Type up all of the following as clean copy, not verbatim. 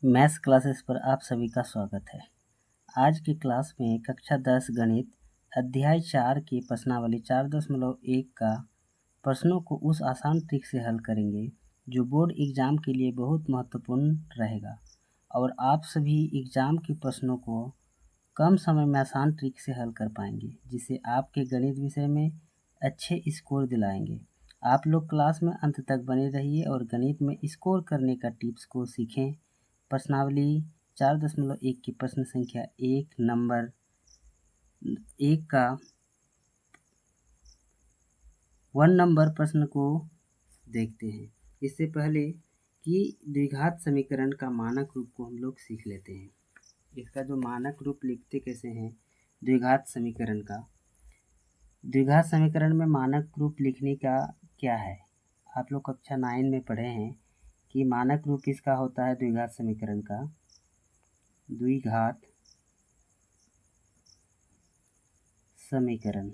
Maths classes पर आप सभी का स्वागत है। आज की क्लास में कक्षा 10 गणित अध्याय 4 की प्रश्नावली 4.1 का प्रश्नों को उस आसान ट्रिक से हल करेंगे जो बोर्ड एग्जाम के लिए बहुत महत्वपूर्ण रहेगा और आप सभी एग्जाम के प्रश्नों को कम समय में आसान ट्रिक से हल कर पाएंगे, जिससे आपके गणित विषय में अच्छे स्कोर दिलाएंगे। आप लोग क्लास में अंत तक बने रहिए और गणित में स्कोर करने का टिप्स को सीखें। प्रश्नावली 4.1 की प्रश्न संख्या 1 नंबर 1 का 1 नंबर प्रश्न को देखते हैं। इससे पहले कि द्विघात समीकरण का मानक रूप को हम लोग सीख लेते हैं। इसका जो मानक रूप लिखते कैसे हैं द्विघात समीकरण का। द्विघात समीकरण में मानक रूप लिखने का क्या है, आप लोग कक्षा 9 में पढ़े हैं कि मानक रूप इसका होता है द्विघात समीकरण का। द्विघात समीकरण,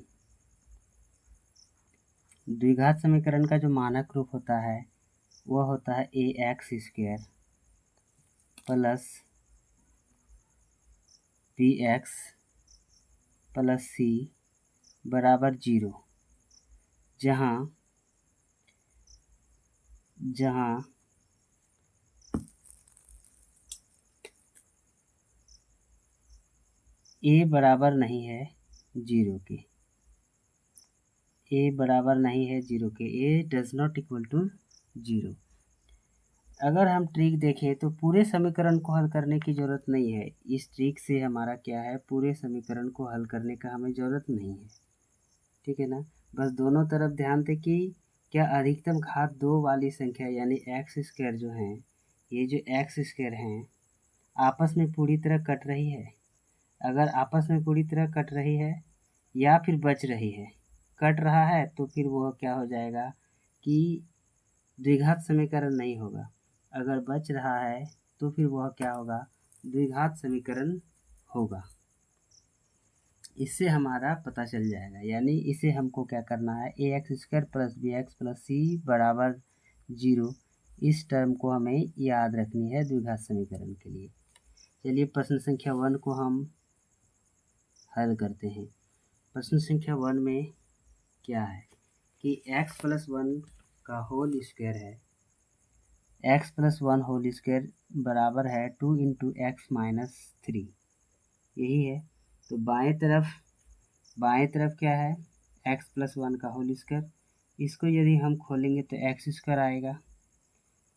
द्विघात समीकरण का जो मानक रूप होता है वह होता है ax² plus bx plus c बराबर 0, जहाँ a बराबर नहीं है 0 के, a बराबर नहीं है 0 के, a does not equal to 0। अगर हम ट्रिक देखें तो पूरे समीकरण को हल करने की ज़रूरत नहीं है। इस ट्रिक से हमारा क्या है, पूरे समीकरण को हल करने का हमें ज़रूरत नहीं है, ठीक है ना। बस दोनों तरफ ध्यान दें कि क्या अधिकतम घात 2 वाली संख्या यानी x² जो है, ये जो x² हैं आपस में पूरी तरह कट रही है। अगर आपस में पूरी तरह कट रही है या फिर बच रही है, कट रहा है तो फिर वह क्या हो जाएगा कि द्विघात समीकरण नहीं होगा। अगर बच रहा है तो फिर वह क्या होगा, द्विघात समीकरण होगा। इससे हमारा पता चल जाएगा, यानी इसे हमको क्या करना है, ax² plus bx plus c बराबर 0, इस टर्म को हमें याद रखनी है द्विघात समीकरण के लिए। चलिए प्रश्न संख्या 1 को हम हल करते हैं। प्रश्न संख्या 1 में क्या है कि x प्लस 1 का होल स्क्वायर है, x प्लस 1 होल स्क्वायर बराबर है 2 इंटू एक्स माइनस 3, यही है। तो बाएं तरफ क्या है, x प्लस 1 का होल स्क्वायर, इसको यदि हम खोलेंगे तो x² आएगा।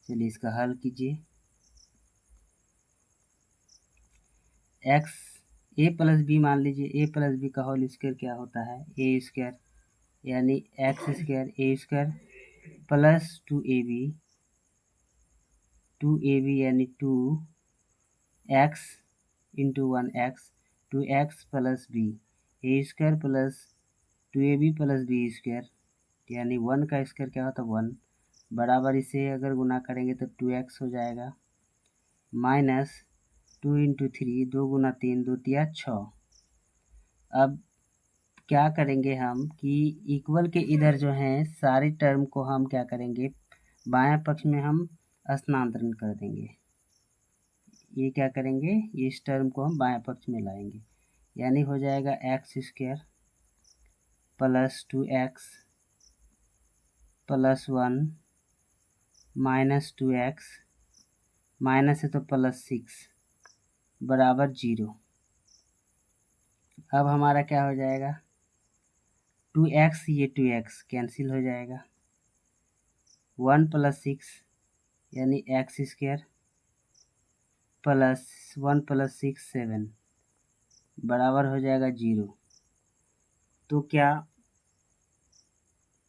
चलिए इसका हल कीजिए। a प्लस बी मान लीजिए, a प्लस बी का होल स्क्वायर क्या होता है, a² यानी x² a² प्लस 2ab यानी 2x into 1x 2x plus b a² plus 2ab plus b² यानी 1 का स्क्वायर क्या होता है 1, बराबर इसे अगर गुना करेंगे तो 2x हो जाएगा, माइनस 2 इंटू 3 2 गुना 3 2 तिया 6। अब क्या करेंगे हम कि इक्वल के इधर जो हैं सारी टर्म को हम क्या करेंगे, बाएं पक्ष में हम स्थानांतरण कर देंगे। ये क्या करेंगे, इस टर्म को हम बाएं पक्ष में लाएंगे, यानी हो जाएगा x² plus 2x plus 1 minus 2x minus है तो प्लस 6 बराबर 0। अब हमारा क्या हो जाएगा, 2x ये 2x कैंसिल हो जाएगा, 1 प्लस 6 यानी x² प्लस 1 प्लस 6 7 बराबर हो जाएगा 0। तो क्या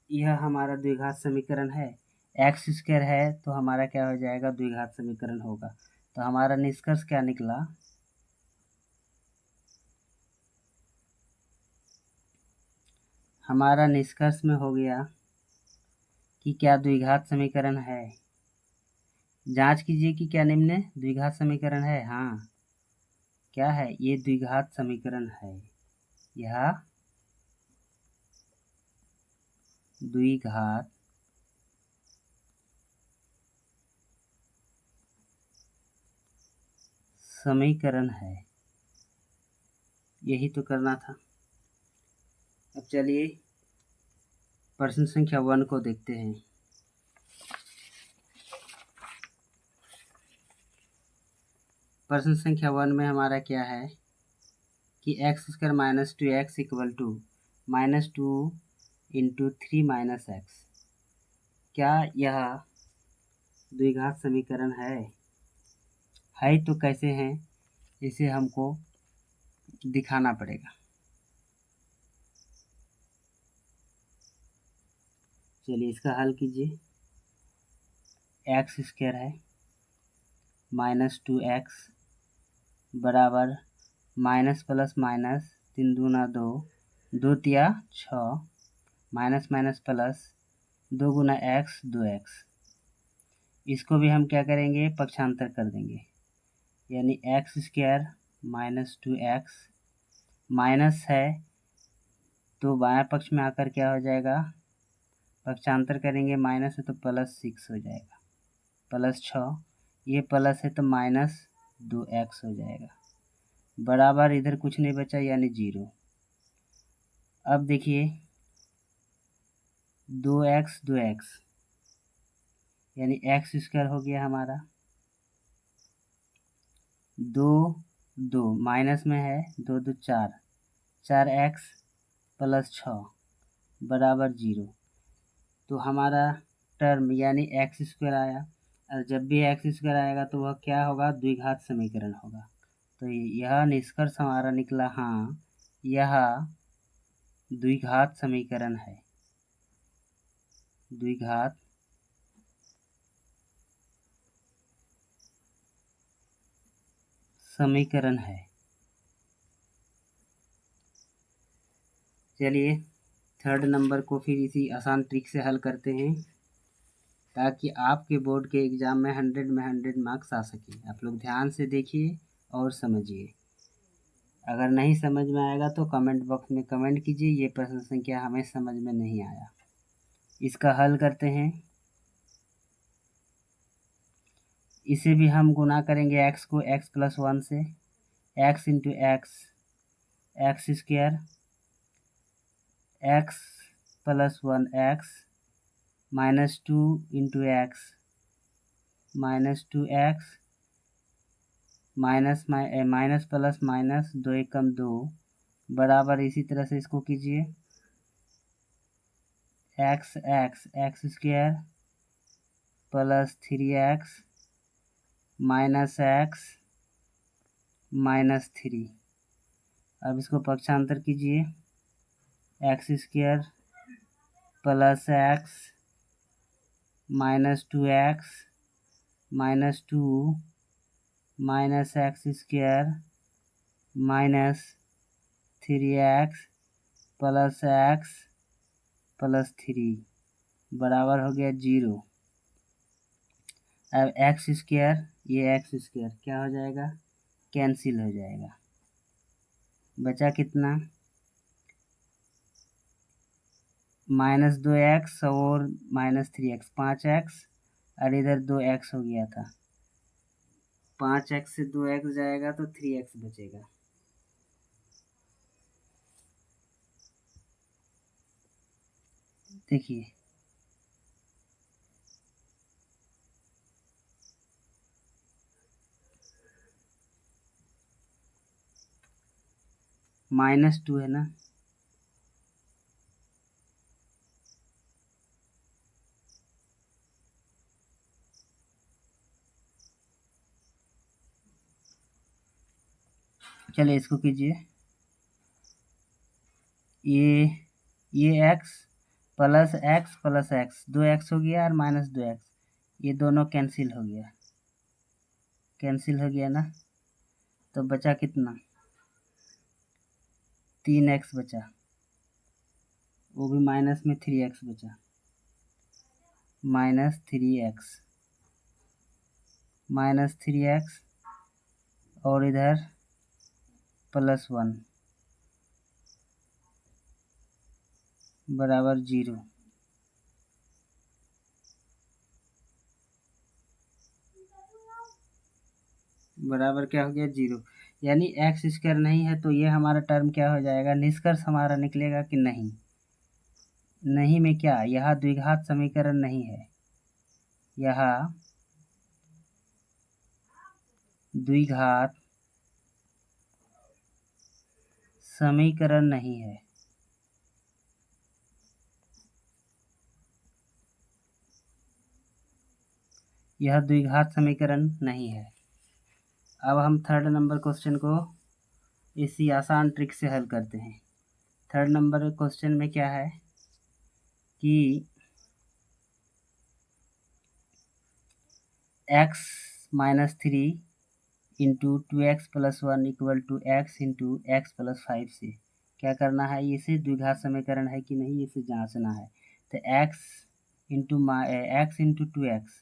यह हमारा द्विघात समीकरण है, x² है तो हमारा क्या हो जाएगा, द्विघात समीकरण होगा। तो हमारा निष्कर्ष क्या निकला, हमारा निष्कर्ष में हो गया कि क्या द्विघात समीकरण है। जांच कीजिए कि क्या निम्न द्विघात समीकरण है। हाँ, क्या है, ये द्विघात समीकरण है, यह द्विघात समीकरण है। यही तो करना था। अब चलिए प्रश्न संख्या 1 को देखते हैं। प्रश्न संख्या 1 में हमारा क्या है कि x square minus 2x equal to -2 into 3 minus x. क्या यह द्विघात समीकरण है? तो कैसे हैं, इसे हमको दिखाना पड़ेगा। चलिए इसका हल कीजिए। एक्स स्क्वायर है -2x बराबर माइनस प्लस माइनस 3 दूना 2, 2 तिया 6, माइनस माइनस प्लस 2 गुना x 2x। इसको भी हम क्या करेंगे, पक्षांतर कर देंगे, यानी एक्स स्क्वायर -2x माइनस है तो बाएं पक्ष में आकर क्या हो जाएगा, पक्षांतर करेंगे, माइनस है तो +6 हो जाएगा, +6, ये प्लस है तो -2x हो जाएगा, बराबर इधर कुछ नहीं बचा यानी 0। अब देखिए 2x 2x यानी एक्स स्क्वायर हो गया हमारा, 2 माइनस में है, 2 2 4, 4x + 6 बराबर 0। तो हमारा टर्म यानी एक्स स्क्वायर आया, और जब भी एक्स स्क्वायर आएगा तो वह क्या होगा, द्विघात समीकरण होगा। तो यह निष्कर्ष हमारा निकला, हाँ यह द्विघात समीकरण है, द्विघात समीकरण है। चलिए थर्ड नंबर को फिर इसी आसान ट्रिक से हल करते हैं, ताकि आपके बोर्ड के एग्ज़ाम में 100 मार्क्स आ सके। आप लोग ध्यान से देखिए और समझिए। अगर नहीं समझ में आएगा तो कमेंट बॉक्स में कमेंट कीजिए, ये प्रश्न संख्या हमें समझ में नहीं आया। इसका हल करते हैं। इसे भी हम गुना करेंगे, x को x + 1 से, x into x square, x + 1 x -2 into x -2x minus plus minus 2 एकम 2 बराबर, इसी तरह से इसको कीजिए, x स्क्वायर + 3x -x -3। अब इसको पक्षांतर कीजिए, x square + x -2x -2 -x square -3x + x + 3 बराबर हो गया 0। अब एक्स स्क्वायर, ये एक्स स्क्वायर क्या हो जाएगा, कैंसिल हो जाएगा, बचा कितना, -2x और -3x 5x, और इधर 2x हो गया था, 5x से 2x जाएगा तो 3x बचेगा। देखिए -2 है ना, चलिए इसको कीजिए, ये x + x + x 2x हो गया और -2x, ये दोनों कैंसिल हो गया, कैंसिल हो गया ना, तो बचा कितना, 3x बचा, वो भी माइनस में 3x बचा, -3x और इधर +1 बराबर 0। बराबर क्या हो गया 0, यानी एक्स स्क्वायर नहीं है, तो ये हमारा टर्म क्या हो जाएगा, निष्कर्ष हमारा निकलेगा कि नहीं। नहीं में क्या, यह द्विघात समीकरण नहीं है, यह द्विघात समीकरण नहीं है। यह द्विघात समीकरण नहीं है। अब हम थर्ड नंबर क्वेश्चन को इसी आसान ट्रिक से हल करते हैं। थर्ड नंबर क्वेश्चन में क्या है कि x minus 3 into 2x plus 1 equal to x into x plus 5 से क्या करना है, इसे द्विघात समीकरण है कि नहीं इसे जांचना है। तो x इंटू 2x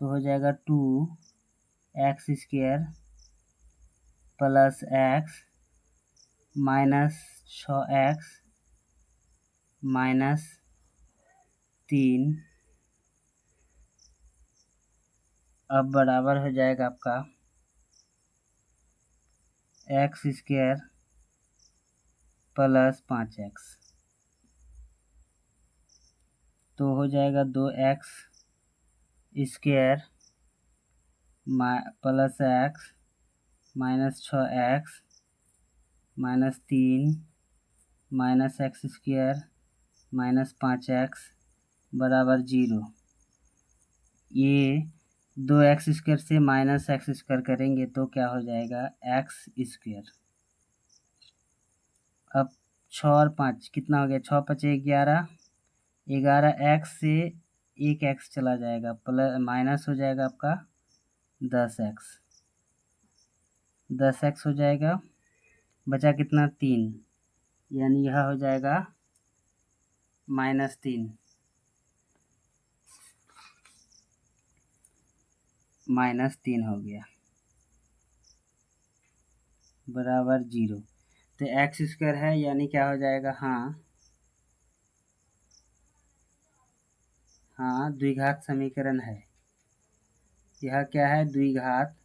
तो हो जाएगा 2x square plus x minus 6x minus 3 अब बराबर हो जाएगा आपका एक्स स्क्वायर प्लस 5x, तो हो जाएगा 2x square plus x minus 6x minus 3 minus x square minus 5x बराबर 0। ये 2x स्क्वायर से माइनस एक्स स्क्वायर करेंगे तो क्या हो जाएगा एक्स स्क्वायर। अब 6 और 5 कितना हो गया, 6 5 11, 11x से एक एक्स चला जाएगा प्लस माइनस हो जाएगा आपका 10x, 10x हो जाएगा, बचा कितना 3, यानी यह हो जाएगा -3 -3 हो गया बराबर 0। तो एक्स स्क्वायर है यानी क्या हो जाएगा, हाँ द्विघात समीकरण है। यह क्या है, द्विघात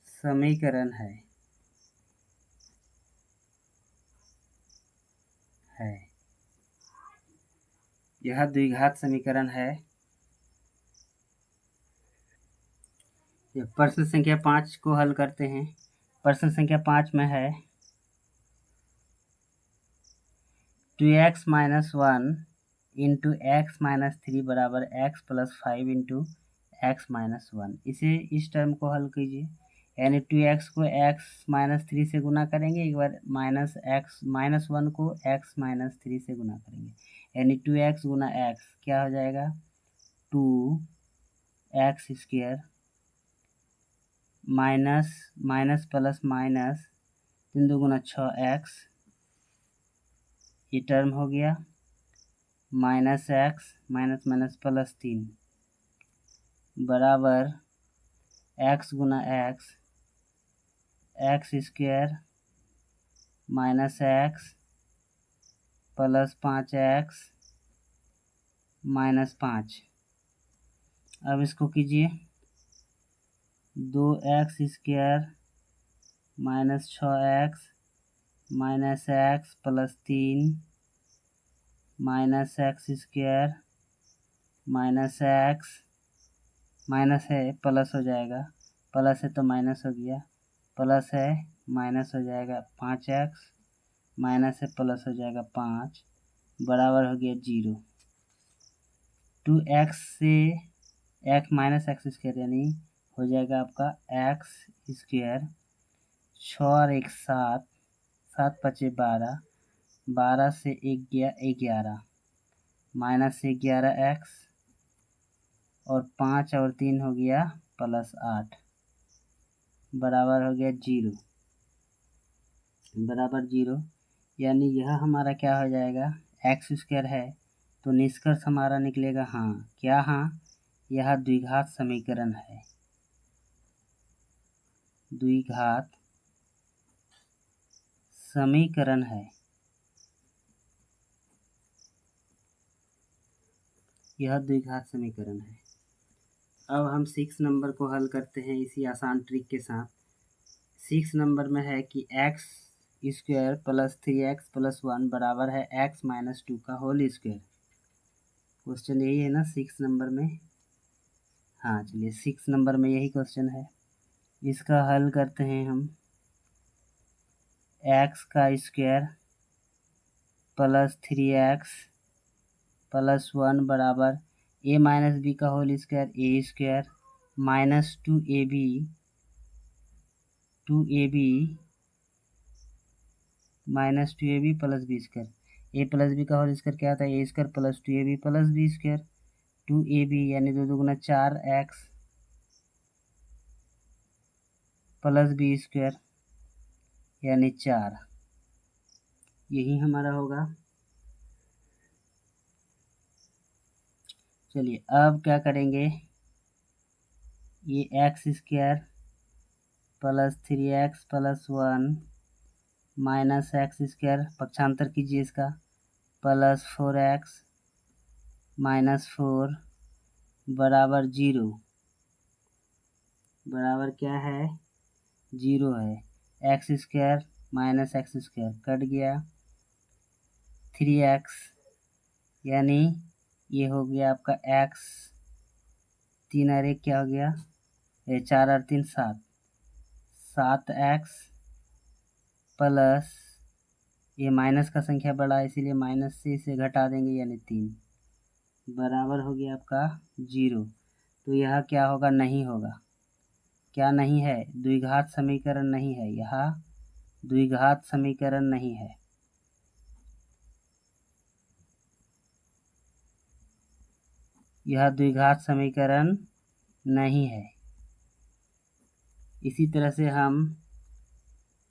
समीकरण है यह द्विघात समीकरण है। प्रश्न संख्या 5 को हल करते हैं। प्रश्न संख्या 5 में है 2x minus 1 into x minus 3 बराबर x plus 5 into x minus 1। इस टर्म को हल कीजिए, यानी 2x को x माइनस 3 से गुना करेंगे, एक बार माइनस 1 को x माइनस 3 से गुना करेंगे, यानी 2x गुना x क्या हो जाएगा 2x square minus minus plus minus 3 2 6x, ये टर्म हो गया minus x minus minus plus 3 बराबर x गुना x square minus x plus 5x minus 5। अब इसको कीजिए 2x square minus 6x minus x plus 3 minus x square minus x minus है plus हो जाएगा, प्लस है तो माइनस हो गया, प्लस है माइनस हो जाएगा 5x माइनस है प्लस हो जाएगा 5 बराबर हो गया 0। 2x से x माइनस एक्स स्क्वायर यानी हो जाएगा आपका एक्स स्क्वायर 6 और 1 7, 7 5 12, 12 से 1 गया 11 माइनस से 11x और 5 और 3 हो गया प्लस 8 बराबर हो गया 0 बराबर 0, यानी यह हमारा क्या हो जाएगा एक्स स्क्वायर है, तो निष्कर्ष हमारा निकलेगा क्या, यह द्विघात समीकरण है, द्विघात समीकरण है। यह द्विघात समीकरण है। अब हम 6 नंबर को हल करते हैं इसी आसान ट्रिक के साथ। 6 नंबर में है कि x square plus 3x plus 1 बराबर है x माइनस 2 का होल स्क्वायर। क्वेश्चन यही है ना 6 नंबर में? हाँ, चलिए 6 नंबर में यही क्वेश्चन है। इसका हल करते हैं हम। x का स्क्वायर प्लस 3x प्लस 1 बराबर a माइनस बी का whole square a square minus 2ab minus 2ab plus b square. A plus b का होल स्क्वायर क्या आता है? A square plus 2ab plus b square. 2ab यानी 2 दूगुना 4x plus b square यानी 4, यही हमारा होगा। चलिए अब क्या करेंगे, ये x square plus 3x plus 1 minus x square पक्षांतर कीजिए इसका प्लस 4x माइनस 4 बराबर 0। बराबर क्या है? 0 है। X square minus x square cut गया। 3x यानी ये हो गया आपका x, 3 और 1 क्या हो गया? 4 और 3 7, 7x प्लस ये माइनस का संख्या बड़ा है इसीलिए माइनस से इसे घटा देंगे यानी 3 बराबर हो गया आपका 0। तो यह क्या होगा? नहीं होगा। क्या नहीं है? द्विघात समीकरण नहीं है। यह द्विघात समीकरण नहीं है। यह द्विघात समीकरण नहीं है। इसी तरह से हम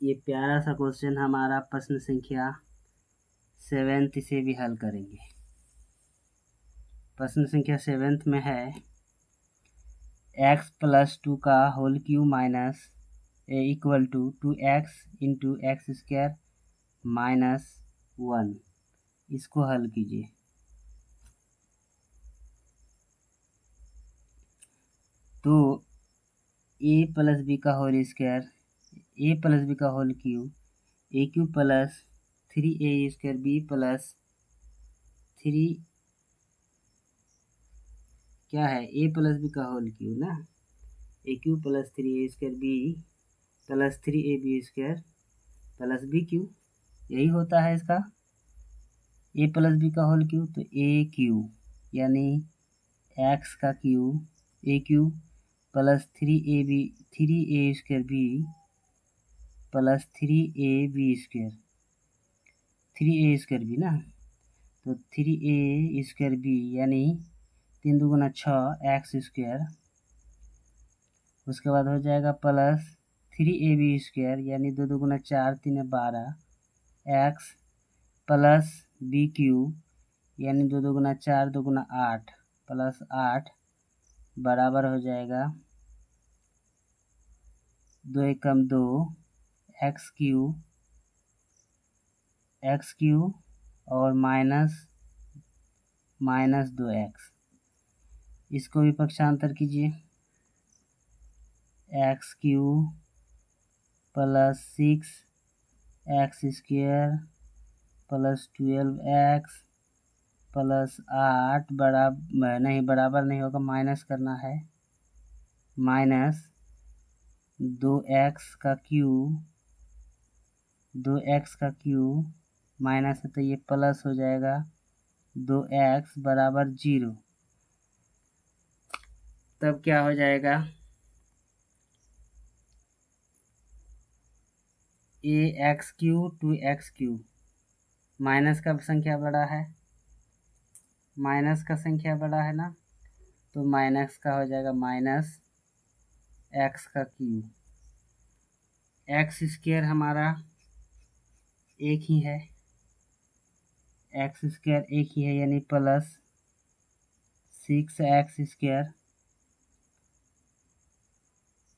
ये प्यारा सा क्वेश्चन हमारा प्रश्न संख्या 7 से भी हल करेंगे। प्रश्न संख्या 7 में है x प्लस 2 का whole cube minus equal to 2x into x square minus 1। इसको हल कीजिए। तो a प्लस बी का whole square, a plus b का whole cube, a cube plus 3a square b plus 3 क्या है? a प्लस बी का होल क्यूब ना, a cube plus 3a square b plus 3ab square plus b cube, यही होता है इसका। a plus b का होल क्यूब तो a क्यूब यानी x का cube, a cube plus 3a square b plus 3ab square, 3a square b ना, तो 3a स्क्वायर बी यानी 3 दूगुना 6 एक्स स्क्वायर, उसके बाद हो जाएगा प्लस 3ab स्क्वायर यानी 2 दूगुना 4 3 12 एक्स प्लस बी क्यूब यानी 2 दूगुना 4 दूगुना 8 प्लस 8 बराबर हो जाएगा 2 एकम 2 एक्स क्यूब और माइनस 2x। इसको भी पक्षांतर कीजिए। X cube plus 6 x square plus 12x plus 8 बराबर नहीं होगा, माइनस करना है, माइनस 2x का क्यूब माइनस है तो ये प्लस हो जाएगा 2x बराबर 0। तब क्या हो जाएगा? ax cube 2x cube, minus का संख्या बड़ा है, माइनस का संख्या बड़ा है ना, तो माइनस का हो जाएगा माइनस एक्स का क्यूब। एक्स स्क्वायर हमारा एक ही है, एक्स स्क्वायर एक ही है यानी प्लस 6x स्क्वायर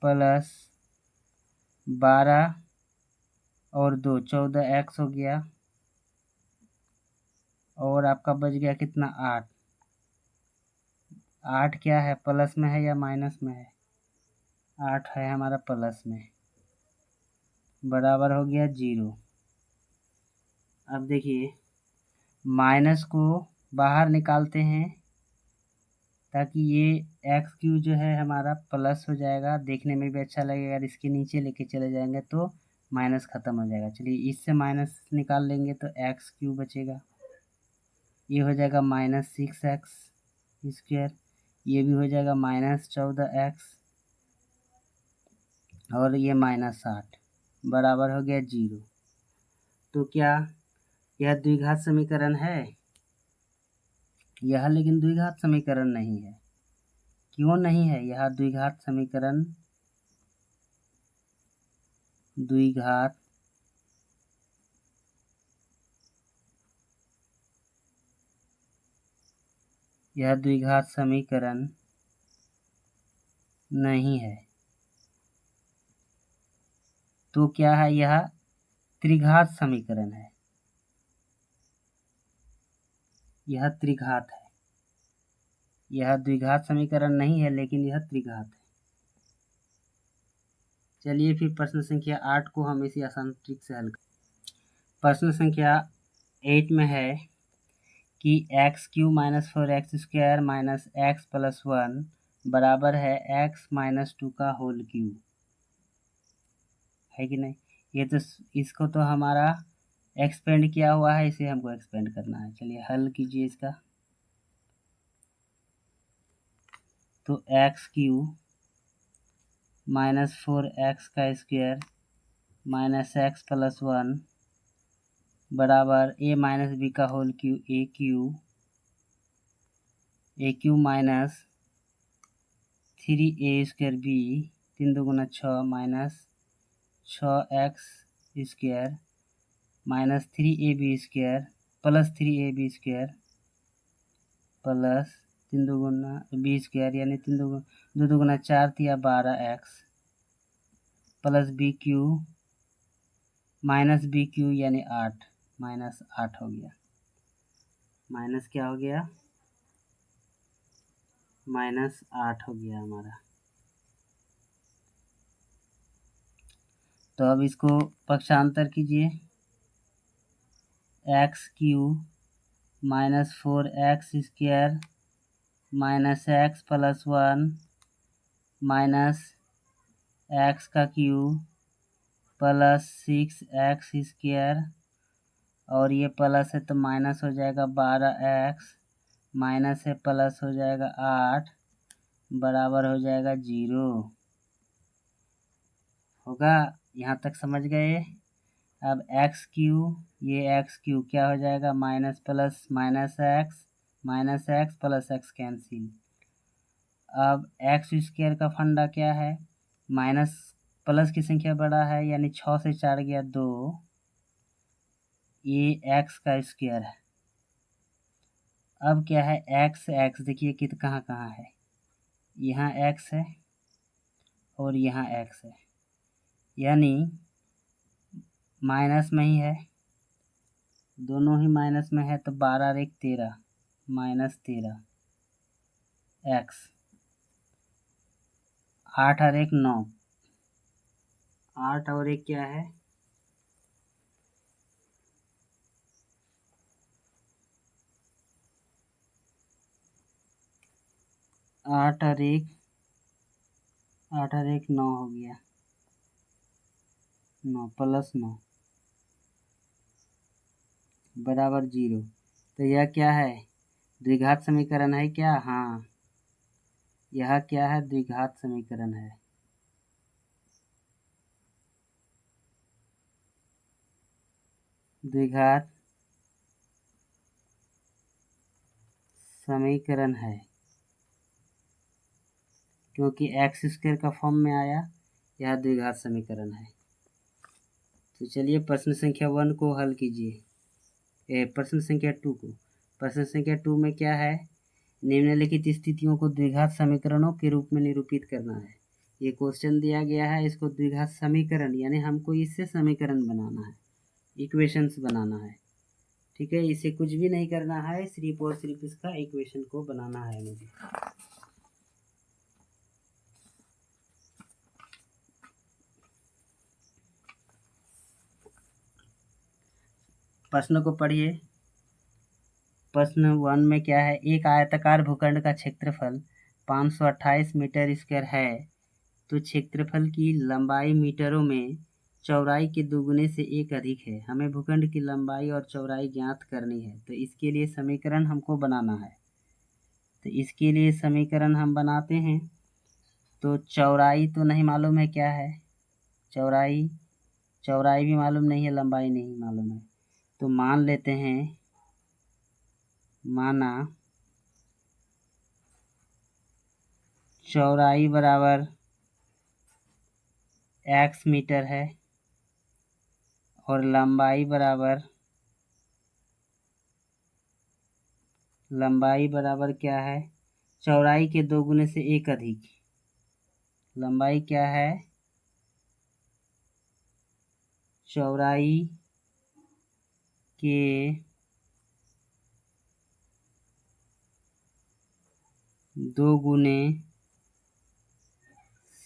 प्लस 12 और 2 14x हो गया और आपका बच गया कितना? 8। 8 क्या है, प्लस में है या माइनस में है? 8 है हमारा प्लस में, बराबर हो गया 0। अब देखिए माइनस को बाहर निकालते हैं ताकि ये एक्स क्यू जो है हमारा प्लस हो जाएगा, देखने में भी अच्छा लगेगा। अगर इसके नीचे लेके चले जाएंगे तो माइनस ख़त्म हो जाएगा। चलिए इससे माइनस निकाल लेंगे तो एक्स क्यू बचेगा, ये हो जाएगा -6x², ये भी हो जाएगा -14x, और ये -8, बराबर हो गया 0। तो क्या यह द्विघात समीकरण है? यह लेकिन द्विघात समीकरण नहीं है। क्यों नहीं है यह द्विघात समीकरण? यह द्विघात समीकरण नहीं है। तो क्या है? यह त्रिघात समीकरण है। यह त्रिघात है। यह द्विघात समीकरण नहीं है लेकिन यह त्रिघात है। चलिए फिर प्रश्न संख्या 8 को हम इसी आसान ट्रिक से हल करें। प्रश्न संख्या 8 में है कि x³ - 4x² - x + 1 बराबर है x - 2 का होल क्यूब, है कि नहीं? ये तो इसको तो हमारा एक्सपेंड किया हुआ है, इसे हमको एक्सपेंड करना है। चलिए हल कीजिए इसका। तो x³ - 4x² - x + 1 बराबर a - b का whole cube, a³ minus 3a² b 3 दूगुना 6 minus 6x² minus 3ab² plus 3ab² plus 3 दूगुना b² यानी 2 दूगुना 4 या 12x plus bq minus bq यानी 8 -8 हो गया। माइनस क्या हो गया? -8 हो गया हमारा। तो अब इसको पक्षांतर कीजिए। x³ - 4x² - x + 1 minus x का क्यूब प्लस 6x², और ये प्लस है तो माइनस हो जाएगा 12x, माइनस है प्लस हो जाएगा 8, बराबर हो जाएगा 0। होगा? यहाँ तक समझ गए? अब x³ ये x³ क्या हो जाएगा? Minus plus minus x plus x cancel. अब x² का फंडा क्या है? माइनस प्लस की संख्या बड़ा है, यानी 6 से 4 गया 2, ये x का स्क्वायर है। अब क्या है? x देखिए कित कहाँ कहाँ है, यहाँ x है और यहाँ x है, यानी माइनस में ही है, दोनों ही माइनस में है। तो 12 और 1 13 -13 x, 8 और 1 9, 8 और 1 क्या है? 8 और 1 9 हो गया, 9 प्लस 9 बराबर 0। तो यह क्या है? द्विघात समीकरण है क्या? हाँ, यह क्या है? द्विघात समीकरण है। द्विघात समीकरण है क्योंकि x² का फॉर्म में आया, यह द्विघात समीकरण है। तो चलिए प्रश्न संख्या 1 को हल कीजिए। प्रश्न संख्या 2 को। प्रश्न संख्या 2 में क्या है? निम्नलिखित स्थितियों को द्विघात समीकरणों के रूप में निरूपित करना है। ये क्वेश्चन दिया गया है, इसको द्विघात समीकरण यानी हमको इससे समीकरण बनाना है, इक्वेशंस बनाना है। ठीक है, इसे कुछ भी नहीं करना है, सिर्फ और सिर्फ इसका इक्वेशन को बनाना है मुझे। प्रश्न को पढ़िए। प्रश्न 1 में क्या है, एक आयताकार भूखंड का क्षेत्रफल 528 मीटर स्क्वायर है, तो क्षेत्रफल की लंबाई मीटरों में चौड़ाई के दोगुने से 1 अधिक है। हमें भूखंड की लंबाई और चौड़ाई ज्ञात करनी है, तो इसके लिए समीकरण हमको बनाना है। तो इसके लिए समीकरण हम बनाते हैं। तो चौड़ाई तो नहीं मालूम है क्या है, चौड़ाई भी मालूम नहीं है, लंबाई नहीं मालूम है। तो मान लेते हैं, माना चौड़ाई बराबर x मीटर है और लंबाई बराबर क्या है, चौड़ाई के दोगुने से 1 अधिक। लंबाई क्या है, चौड़ाई के दोगुने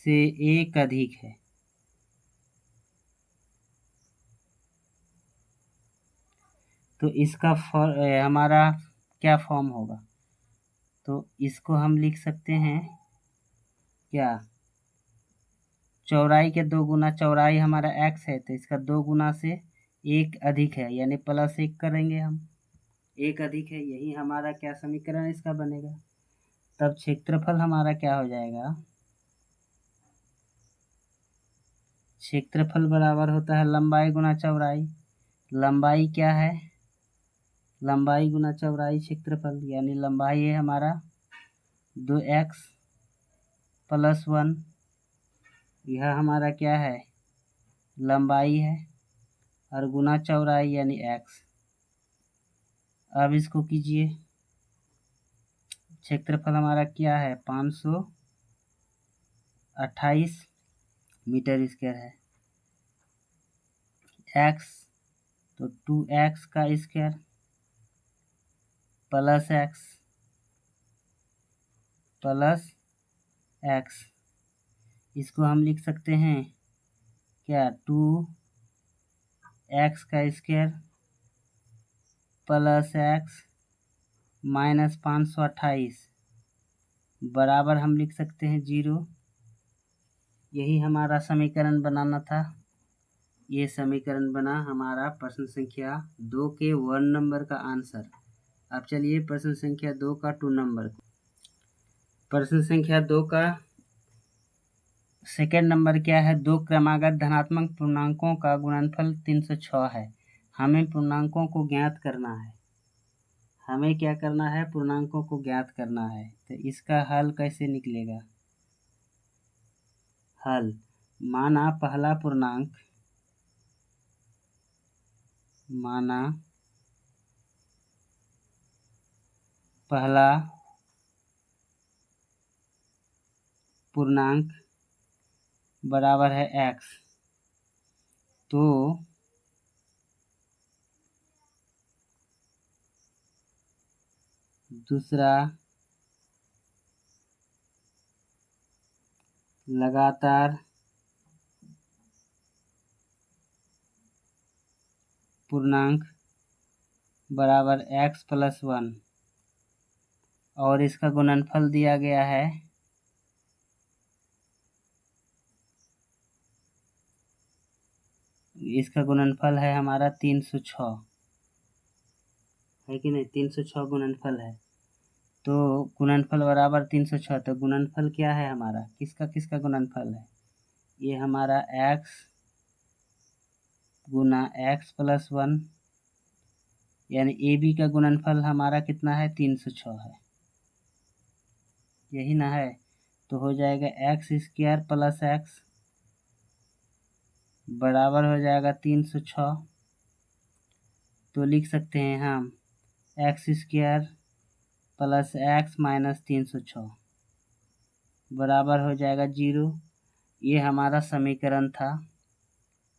से 1 अधिक है। तो इसका हमारा क्या फॉर्म होगा, तो इसको हम लिख सकते हैं क्या, चौड़ाई के 2 गुना, चौड़ाई हमारा x है तो इसका 2 गुना से 1 अधिक है, यानी +1 करेंगे हम, 1 अधिक है, यही हमारा क्या समीकरण इसका बनेगा। तब क्षेत्रफल हमारा क्या हो जाएगा, क्षेत्रफल बराबर होता है लंबाई गुना चौड़ाई। लंबाई क्या है, लंबाई गुना चौड़ाई क्षेत्रफल, यानी लंबाई है हमारा 2x + 1, यह हमारा क्या है, लंबाई है, और गुना चौड़ाई यानी x। अब इसको कीजिए, क्षेत्रफल हमारा क्या है, 528 मीटर स्क्वायर है। x तो 2x का स्क्वायर प्लस x, इसको हम लिख सकते हैं क्या, 2x का स्क्वायर प्लस x माइनस 528 बराबर हम लिख सकते हैं 0। यही हमारा समीकरण बनाना था। ये समीकरण बना हमारा प्रश्न संख्या 2 के 1 नंबर का आंसर। अब चलिए प्रश्न संख्या 2 का 2 नंबर। प्रश्न संख्या 2 का सेकेंड नंबर क्या है, 2 क्रमागत धनात्मक पूर्णांकों का गुणनफल 306 है। हमें पूर्णांकों को ज्ञात करना है, हमें क्या करना है, पूर्णांकों को ज्ञात करना है। तो इसका हल कैसे निकलेगा, हल, माना पहला पूर्णांक, माना पहला पूर्णांक बराबर है x, तो दूसरा लगातार पूर्णांक बराबर x + 1, और इसका गुणनफल दिया गया है इसका गुणनफल है हमारा 306, है कि नहीं, 306 गुणनफल है। तो गुणनफल बराबर 306, तो गुणनफल क्या है हमारा, किसका किसका गुणनफल है, ये हमारा x गुना x + 1, यानी AB का गुणनफल हमारा कितना है, 306 है, यही ना है। तो हो जाएगा x² + x बराबर हो जाएगा 306। तो लिख सकते हैं हम x² + x - 306 बराबर हो जाएगा 0। ये हमारा समीकरण था,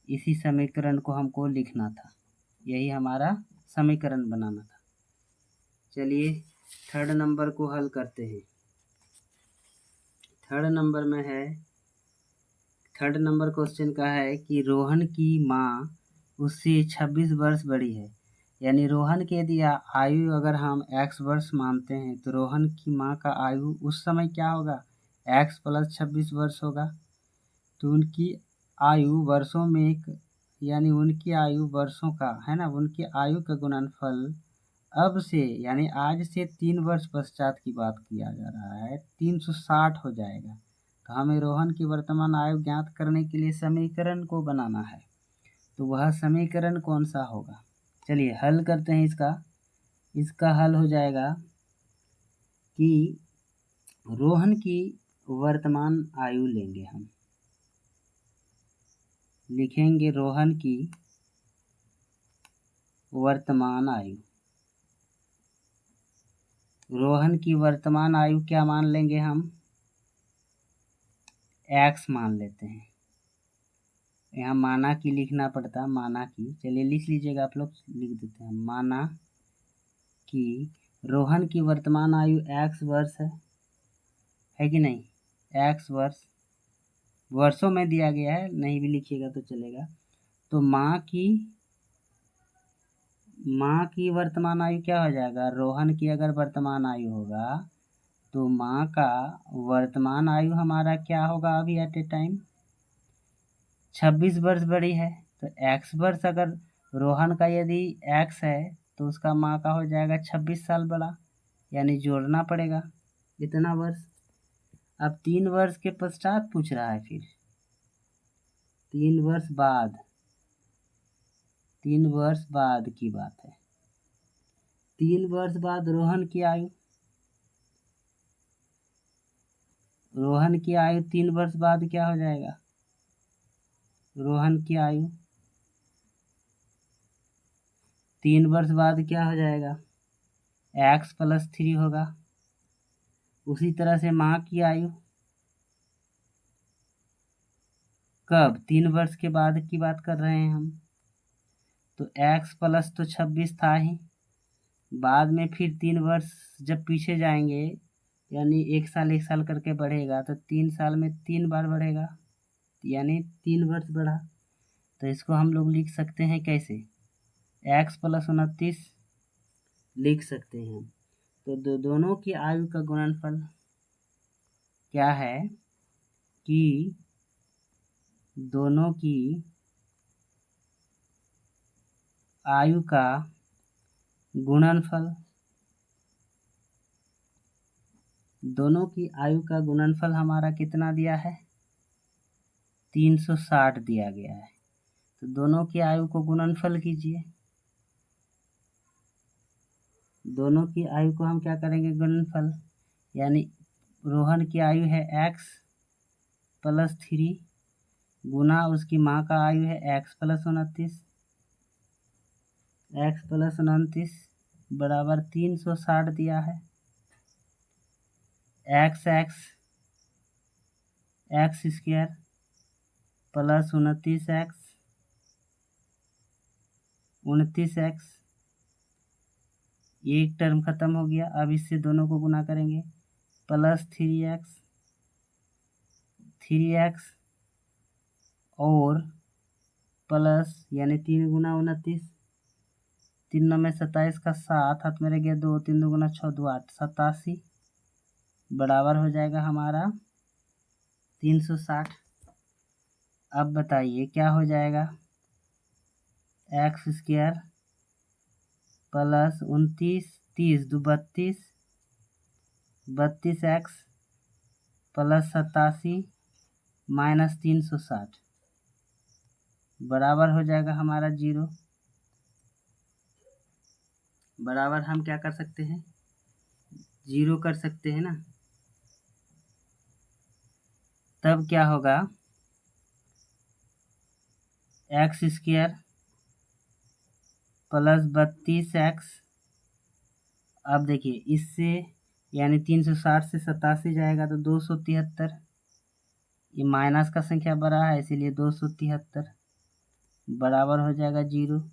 इसी समीकरण को हमको लिखना था, यही हमारा समीकरण बनाना था। चलिए थर्ड नंबर को हल करते हैं। थर्ड नंबर में है, थर्ड नंबर क्वेश्चन का है कि रोहन की माँ उससे 26 वर्ष बड़ी है। यानी रोहन की यदि आयु अगर हम x वर्ष मानते हैं तो रोहन की माँ का आयु उस समय क्या होगा, x + 26 वर्ष होगा। तो उनकी आयु वर्षों में यानी उनकी आयु वर्षों का है ना, उनकी आयु का गुणनफल अब से यानी आज से 3 वर्ष पश्चात की बात किया जा रहा है, 360 हो जाएगा। तो हमें रोहन की वर्तमान आयु ज्ञात करने के लिए समीकरण को बनाना है। तो वह समीकरण कौन सा होगा, चलिए हल करते हैं इसका। इसका हल हो जाएगा कि रोहन की वर्तमान आयु लेंगे, हम लिखेंगे रोहन की वर्तमान आयु। रोहन की वर्तमान आयु क्या मान लेंगे हम, x मान लेते हैं। यहाँ माना की लिखना पड़ता, माना की, चलिए लिख लीजिएगा आप लोग, लिख देते हैं माना कि रोहन की वर्तमान आयु x वर्ष है कि नहीं, x वर्ष वर्षों में दिया गया है, नहीं भी लिखिएगा तो चलेगा। तो माँ की वर्तमान आयु क्या हो जाएगा, रोहन की अगर वर्तमान आयु होगा तो माँ का वर्तमान आयु हमारा क्या होगा, अभी एट ए टाइम 26 वर्ष बड़ी है। तो x वर्ष अगर रोहन का यदि x है तो उसका माँ का हो जाएगा 26 साल बड़ा, यानी जोड़ना पड़ेगा इतना वर्ष। अब 3 वर्ष के पश्चात पूछ रहा है, फिर 3 वर्ष बाद, 3 वर्ष बाद की बात है। 3 वर्ष बाद रोहन की आयु, रोहन की आयु 3 वर्ष बाद क्या हो जाएगा, रोहन की आयु 3 वर्ष बाद क्या हो जाएगा, x + 3 होगा। उसी तरह से माँ की आयु कब, 3 वर्ष के बाद की बात कर रहे हैं हम, तो x + तो 26 था ही, बाद में फिर 3 वर्ष जब पीछे जाएंगे यानी 1 साल 1 साल करके बढ़ेगा, तो 3 साल में 3 बार बढ़ेगा, यानी 3 वर्ष बढ़ा। तो इसको हम लोग लिख सकते हैं कैसे, x + 29 लिख सकते हैं। तो दोनों की आयु का गुणनफल क्या है कि दोनों की आयु का गुणनफल, दोनों की आयु का गुणनफल हमारा कितना दिया है, 360 दिया गया है। तो दोनों की आयु को गुणनफल कीजिए, दोनों की आयु को हम क्या करेंगे, गुणनफल, यानी रोहन की आयु है x + 3 गुना उसकी माँ का आयु है x + 29, x + 29 बराबर 360 दिया है। x स्क्वायर + 29x, एक टर्म खत्म हो गया। अब इससे दोनों को गुना करेंगे, +3x और प्लस यानी 3 गुना 29, 3 9 में 27 का 7, हाथ में रह गया 2, 3 2 × 6 2 8, 87 बराबर हो जाएगा हमारा 360। अब बताइए क्या हो जाएगा, x स्क्वायर + 29 30 2 32 32x + 87 - 360 बराबर हो जाएगा हमारा 0। बराबर हम क्या कर सकते हैं, 0 कर सकते हैं ना। तब क्या होगा, x स्क्वायर + 32x, अब देखिए इससे यानी 360 से 87 जाएगा तो 273, ये माइनस का संख्या बड़ा है इसीलिए 273 बराबर हो जाएगा 0।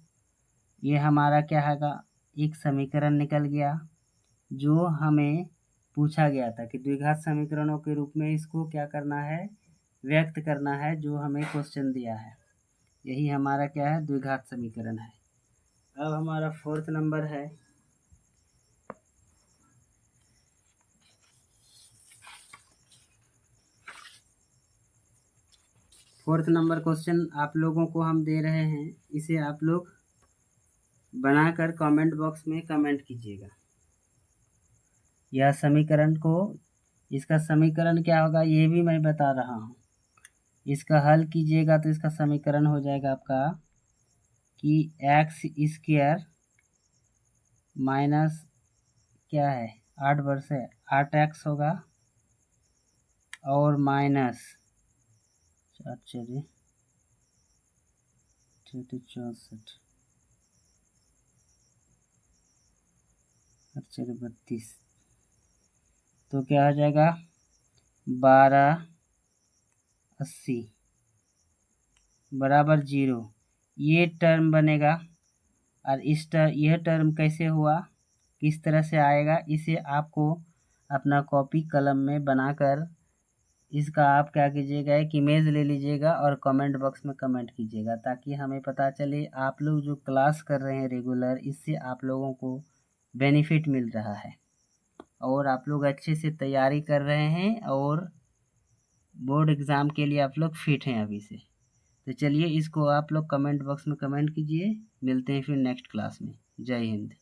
ये हमारा क्या हैगा, एक समीकरण निकल गया जो हमें पूछा गया था कि द्विघात समीकरणों के रूप में इसको क्या करना है, व्यक्त करना है, जो हमें क्वेश्चन दिया है। यही हमारा क्या है, द्विघात समीकरण है। अब हमारा 4th नंबर है। फोर्थ नंबर क्वेश्चन आप लोगों को हम दे रहे हैं, इसे आप लोग बनाकर कमेंट बॉक्स में कमेंट कीजिएगा। यह समीकरण को, इसका समीकरण क्या होगा ये भी मैं बता रहा हूँ। इसका हल कीजिएगा तो इसका समीकरण हो जाएगा आपका कि एक्स स्क्वायर माइनस क्या है 8 वर्ष है 8x होगा और माइनस 64 32 तो क्या हो जाएगा 1280 बराबर 0। ये टर्म बनेगा और यह टर्म कैसे हुआ, किस तरह से आएगा, इसे आपको अपना कॉपी कलम में बनाकर इसका आप क्या कीजिएगा एक इमेज ले लीजिएगा और कमेंट बॉक्स में कमेंट कीजिएगा, ताकि हमें पता चले आप लोग जो क्लास कर रहे हैं रेगुलर, इससे आप लोगों को बेनिफिट मिल रहा है और आप लोग अच्छे से तैयारी कर रहे हैं और बोर्ड एग्ज़ाम के लिए आप लोग फिट हैं अभी से। तो चलिए इसको आप लोग कमेंट बॉक्स में कमेंट कीजिए। मिलते हैं फिर नेक्स्ट क्लास में। जय हिंद।